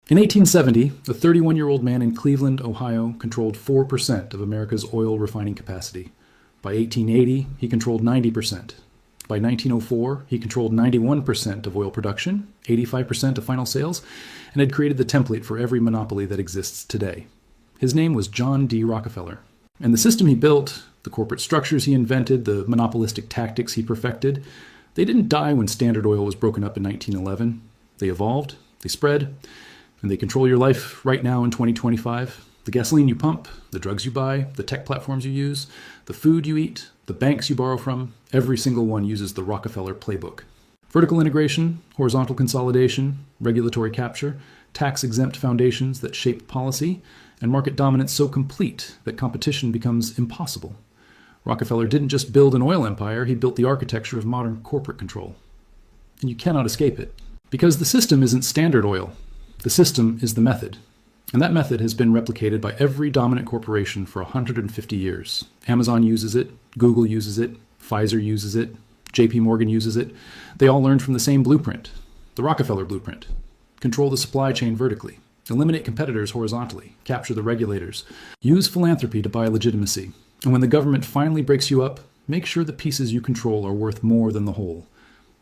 In 1870, a 31-year-old man in Cleveland, Ohio, controlled 4% of America's oil refining capacity. By 1880, he controlled 90%. By 1904, he controlled 91% of oil production, 85% of final sales, and had created the template for every monopoly that exists today. His name was John D. Rockefeller. And the system he built, the corporate structures he invented, the monopolistic tactics he perfected, they didn't die when Standard Oil was broken up in 1911. They evolved, they spread, and they control your life right now in 2025. The gasoline you pump, the drugs you buy, the tech platforms you use, the food you eat, the banks you borrow from, every single one uses the Rockefeller playbook. Vertical integration, horizontal consolidation, regulatory capture, tax-exempt foundations that shape policy, and market dominance so complete that competition becomes impossible. Rockefeller didn't just build an oil empire, he built the architecture of modern corporate control. And you cannot escape it. Because the system isn't Standard Oil. The system is the method. And that method has been replicated by every dominant corporation for 150 years. Amazon uses it, Google uses it, Pfizer uses it, JP Morgan uses it. They all learned from the same blueprint, the Rockefeller blueprint. Control the supply chain vertically. Eliminate competitors horizontally. Capture the regulators. Use philanthropy to buy legitimacy. And when the government finally breaks you up, make sure the pieces you control are worth more than the whole.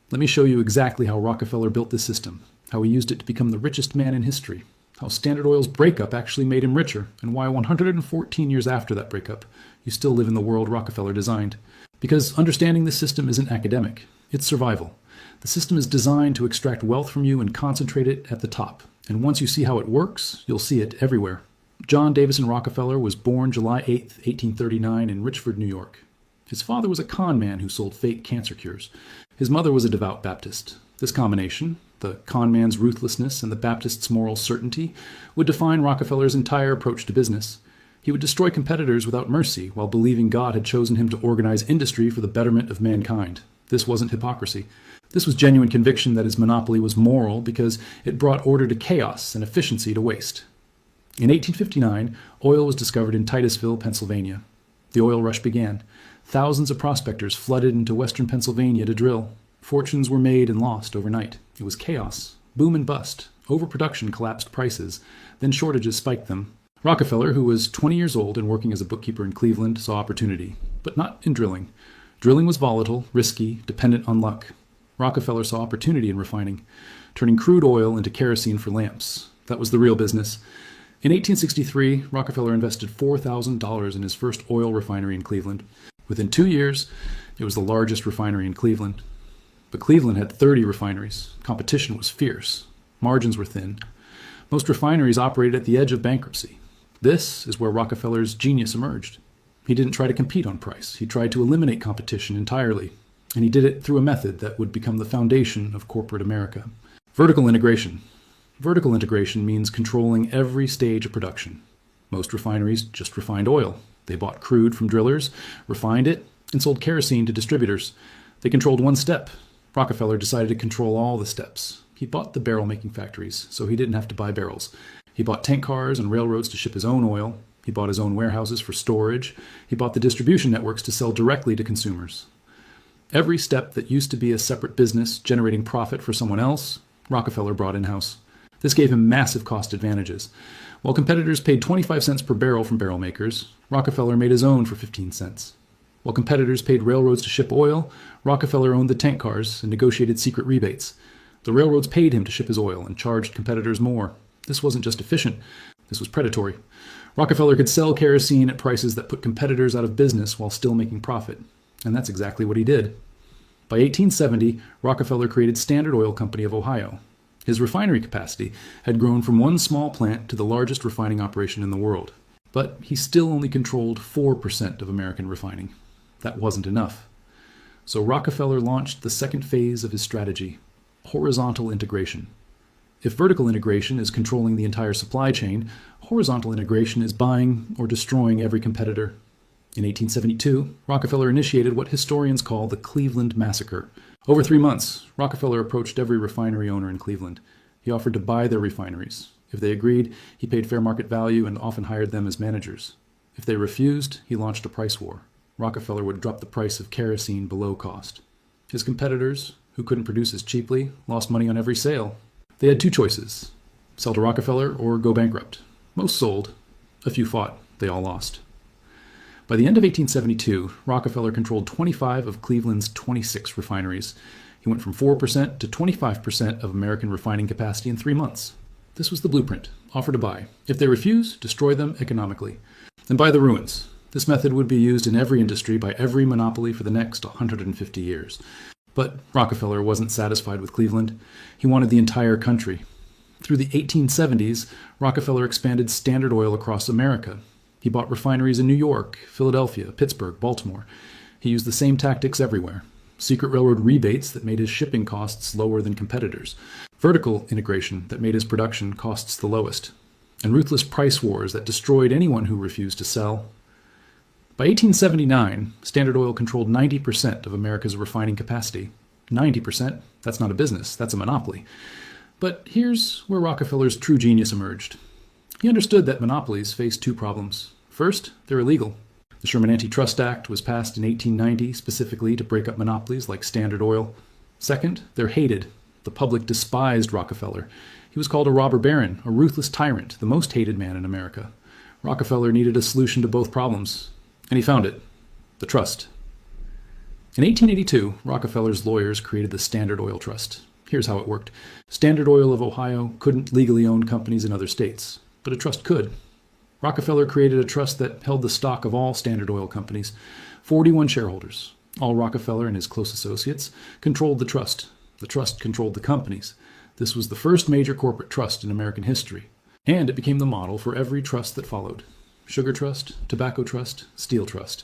Let me show you exactly how Rockefeller built this system, how he used it to become the richest man in history, how Standard Oil's breakup actually made him richer, and why 114 years after that breakup, you still live in the world Rockefeller designed. Because understanding this system isn't academic, it's survival. The system is designed to extract wealth from you and concentrate it at the top. And once you see how it works, you'll see it everywhere. John Davison Rockefeller was born July 8, 1839 in Richford, New York. His father was a con man who sold fake cancer cures. His mother was a devout Baptist. This combination, the con man's ruthlessness and the Baptist's moral certainty, would define Rockefeller's entire approach to business. He would destroy competitors without mercy while believing God had chosen him to organize industry for the betterment of mankind. This wasn't hypocrisy. This was genuine conviction that his monopoly was moral because it brought order to chaos and efficiency to waste. In 1859, oil was discovered in Titusville, Pennsylvania. The oil rush began. Thousands of prospectors flooded into western Pennsylvania to drill. Fortunes were made and lost overnight. It was chaos, boom and bust. Overproduction collapsed prices, then shortages spiked them. Rockefeller, who was 20 years old and working as a bookkeeper in Cleveland, saw opportunity, but not in drilling. Drilling was volatile, risky, dependent on luck. Rockefeller saw opportunity in refining, turning crude oil into kerosene for lamps. That was the real business. In 1863, Rockefeller invested $4,000 in his first oil refinery in Cleveland. Within 2 years, it was the largest refinery in Cleveland. But Cleveland had 30 refineries. Competition was fierce. Margins were thin. Most refineries operated at the edge of bankruptcy. This is where Rockefeller's genius emerged. He didn't try to compete on price. He tried to eliminate competition entirely. And he did it through a method that would become the foundation of corporate America. Vertical integration. Vertical integration means controlling every stage of production. Most refineries just refined oil. They bought crude from drillers, refined it, and sold kerosene to distributors. They controlled one step. Rockefeller decided to control all the steps. He bought the barrel-making factories, so he didn't have to buy barrels. He bought tank cars and railroads to ship his own oil. He bought his own warehouses for storage. He bought the distribution networks to sell directly to consumers. Every step that used to be a separate business generating profit for someone else, Rockefeller brought in-house. This gave him massive cost advantages. While competitors paid 25 cents per barrel from barrel makers, Rockefeller made his own for 15 cents. While competitors paid railroads to ship oil, Rockefeller owned the tank cars and negotiated secret rebates. The railroads paid him to ship his oil and charged competitors more. This wasn't just efficient, this was predatory. Rockefeller could sell kerosene at prices that put competitors out of business while still making profit. And that's exactly what he did. By 1870, Rockefeller created Standard Oil Company of Ohio. His refinery capacity had grown from one small plant to the largest refining operation in the world. But he still only controlled 4% of American refining. That wasn't enough. So Rockefeller launched the second phase of his strategy, horizontal integration. If vertical integration is controlling the entire supply chain, horizontal integration is buying or destroying every competitor. In 1872, Rockefeller initiated what historians call the Cleveland Massacre. Over 3 months, Rockefeller approached every refinery owner in Cleveland. He offered to buy their refineries. If they agreed, he paid fair market value and often hired them as managers. If they refused, he launched a price war. Rockefeller would drop the price of kerosene below cost. His competitors, who couldn't produce as cheaply, lost money on every sale. They had two choices. Sell to Rockefeller or go bankrupt. Most sold. A few fought. They all lost. By the end of 1872, Rockefeller controlled 25 of Cleveland's 26 refineries. He went from 4% to 25% of American refining capacity in 3 months. This was the blueprint. Offer to buy. If they refuse, destroy them economically. Then buy the ruins. This method would be used in every industry by every monopoly for the next 150 years. But Rockefeller wasn't satisfied with Cleveland. He wanted the entire country. Through the 1870s, Rockefeller expanded Standard Oil across America. He bought refineries in New York, Philadelphia, Pittsburgh, Baltimore. He used the same tactics everywhere. Secret railroad rebates that made his shipping costs lower than competitors. Vertical integration that made his production costs the lowest. And ruthless price wars that destroyed anyone who refused to sell. By 1879, Standard Oil controlled 90% of America's refining capacity. 90%? That's not a business, that's a monopoly. But here's where Rockefeller's true genius emerged. He understood that monopolies face 2 problems. First, they're illegal. The Sherman Antitrust Act was passed in 1890 specifically to break up monopolies like Standard Oil. Second, they're hated. The public despised Rockefeller. He was called a robber baron, a ruthless tyrant, the most hated man in America. Rockefeller needed a solution to both problems, and he found it: the trust. In 1882, Rockefeller's lawyers created the Standard Oil Trust. Here's how it worked. Standard Oil of Ohio couldn't legally own companies in other states, but a trust could. Rockefeller created a trust that held the stock of all Standard Oil companies. 41 shareholders, all Rockefeller and his close associates, controlled the trust. The trust controlled the companies. This was the first major corporate trust in American history, and it became the model for every trust that followed. Sugar Trust, Tobacco Trust, Steel Trust.